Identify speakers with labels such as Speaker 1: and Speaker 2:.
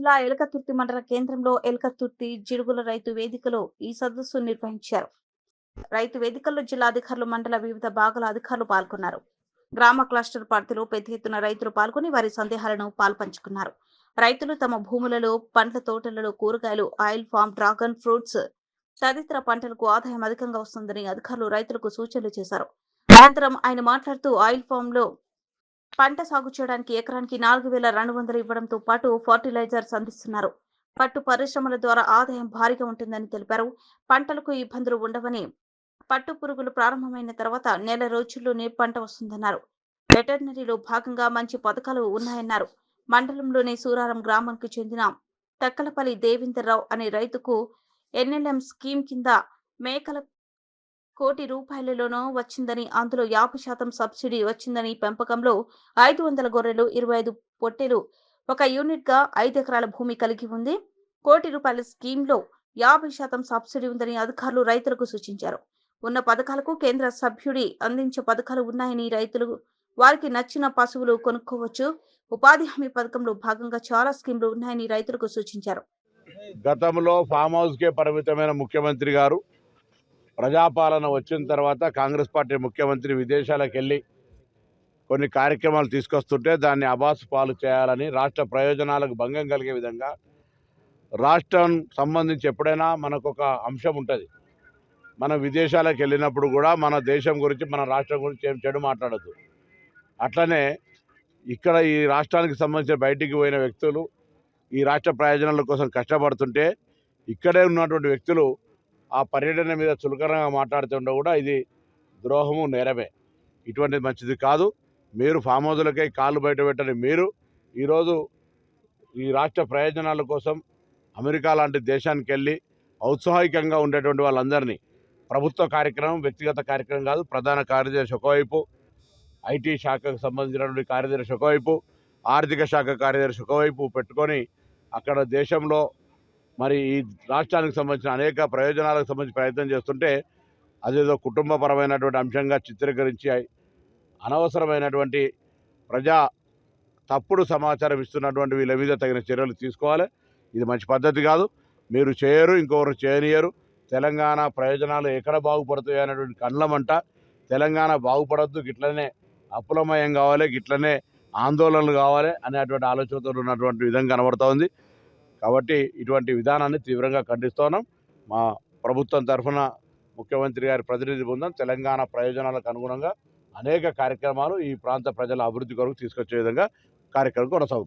Speaker 1: జిల్లా ఎలకతుర్తి మండల కేంద్రంలో ఎలకతుర్తి జిడుగుల రైతు వేదికలో ఈ సదస్సు నిర్వహించారు. రైతు వేదికల్లో జిల్లా అధికారులు, మండల వివిధ భాగాల అధికారులు పాల్గొన్నారు. గ్రామ క్లస్టర్ పరిధిలో పెద్ద ఎత్తున రైతులు పాల్గొని వారి సందేహాలను పాల్పంచుకున్నారు. రైతులు తమ భూములలో, పండ్ల తోటలలో కూరగాయలు, ఆయిల్ ఫామ్, డ్రాగన్ ఫ్రూట్స్ తదితర పంటలకు ఆదాయం అధికంగా వస్తుందని అధికారులు రైతులకు సూచనలు చేశారు. అనంతరం ఆయన మాట్లాడుతూ ఆయిల్ ఫామ్ లో పంట సాగు చేయడానికి ఎకరానికి 4,200 ఇవ్వడంతో పాటు ఫర్టిలైజర్స్ అందిస్తున్నారు. పట్టు పరిశ్రమల ద్వారా ఆదాయం భారీగా ఉంటుందని తెలిపారు. పంటలకు ఇబ్బందులు ఉండవని, పట్టు పురుగులు ప్రారంభమైన తర్వాత నెల రోజుల్లోనే పంట వస్తుందన్నారు. వెటర్నరీలో భాగంగా మంచి పథకాలు ఉన్నాయన్నారు. మండలంలోని సూరారం గ్రామానికి చెందిన తక్కలపల్లి దేవేందర్రావు అనే రైతుకు ఎన్ఎల్ఎం స్కీమ్ కింద మేకల ₹1,00,00,000 వచ్చిందని, అందులో 50% సబ్సిడీ వచ్చిందని, పెంపకంలో 500 గొర్రెలు, 25 పొట్టేలు, ఒక యూనిట్ గా 5 ఎకరాల భూమి కలిగి ఉంది. ₹1,00,00,000 స్కీమ్లో 50% సబ్సిడీ ఉందని అధికారులు రైతులకు సూచించారు. ఉన్న పథకాలకు కేంద్ర సభ్యుడి అందించే పథకాలు ఉన్నాయని, రైతులు వారికి నచ్చిన పశువులు కొనుక్కోవచ్చు. ఉపాధి హామీ పథకంలో భాగంగా చాలా స్కీమ్లు ఉన్నాయని రైతులకు సూచించారు.
Speaker 2: గతంలో ఫామ్ హౌస్కే పరిమితమైన ముఖ్యమంత్రి గారు ప్రజాపాలన వచ్చిన తర్వాత కాంగ్రెస్ పార్టీ ముఖ్యమంత్రి విదేశాలకు వెళ్ళి కొన్ని కార్యక్రమాలు తీసుకొస్తుంటే దాన్ని అబాసు పాలు చేయాలని, రాష్ట్ర ప్రయోజనాలకు భంగం కలిగే విధంగా, రాష్ట్రం సంబంధించి ఎప్పుడైనా మనకు ఒక అంశం ఉంటుంది. మనం విదేశాలకు వెళ్ళినప్పుడు కూడా మన దేశం గురించి, మన రాష్ట్రం గురించి ఏం చెడు మాట్లాడద్దు. అట్లనే ఇక్కడ ఈ రాష్ట్రానికి సంబంధించిన బయటికి పోయిన వ్యక్తులు ఈ రాష్ట్ర ప్రయోజనాల కోసం కష్టపడుతుంటే ఇక్కడే ఉన్నటువంటి వ్యక్తులు ఆ పర్యటన మీద చులకనగా మాట్లాడుతుంటే కూడా ఇది ద్రోహము, నేరమే. ఇటువంటిది మంచిది కాదు. మీరు ఫామ్ హౌస్లకై కాళ్ళు బయట పెట్టని మీరు ఈరోజు ఈ రాష్ట్ర ప్రయోజనాల కోసం అమెరికా లాంటి దేశానికి వెళ్ళి ఔత్సాహికంగా ఉండేటువంటి వాళ్ళందరినీ, ప్రభుత్వ కార్యక్రమం, వ్యక్తిగత కార్యక్రమం కాదు, ప్రధాన కార్యదర్శి ఒకవైపు, ఐటీ శాఖకు సంబంధించినటువంటి కార్యదర్శి ఒకవైపు, ఆర్థిక శాఖ కార్యదర్శి ఒకవైపు పెట్టుకొని అక్కడ దేశంలో మరి ఈ రాష్ట్రానికి సంబంధించిన అనేక ప్రయోజనాలకు సంబంధించి ప్రయత్నం చేస్తుంటే అదేదో కుటుంబపరమైనటువంటి అంశంగా చిత్రీకరించి అనవసరమైనటువంటి ప్రజా తప్పుడు సమాచారం ఇస్తున్నటువంటి వీళ్ళ మీద తగిన చర్యలు తీసుకోవాలి. ఇది మంచి పద్ధతి కాదు. మీరు చేయరు, ఇంకొకరు చేయనియరు. తెలంగాణ ప్రయోజనాలు ఎక్కడ బాగుపడుతాయి అనేటువంటి కళ్ళమంట. తెలంగాణ బాగుపడద్దు, గిట్లనే అప్పులమయం కావాలి, గిట్లనే ఆందోళనలు కావాలి అనేటువంటి ఆలోచనతో ఉన్నటువంటి విధంగా కనబడుతూ ఉంది. కాబట్టి ఇటువంటి విధానాన్ని తీవ్రంగా ఖండిస్తున్నాం. మా ప్రభుత్వం తరఫున ముఖ్యమంత్రి గారి ప్రతినిధి బృందం తెలంగాణ ప్రయోజనాలకు అనుగుణంగా అనేక కార్యక్రమాలు ఈ ప్రాంత ప్రజల అభివృద్ధి కొరకు తీసుకొచ్చే విధంగా కార్యక్రమం కొనసాగుతుంది.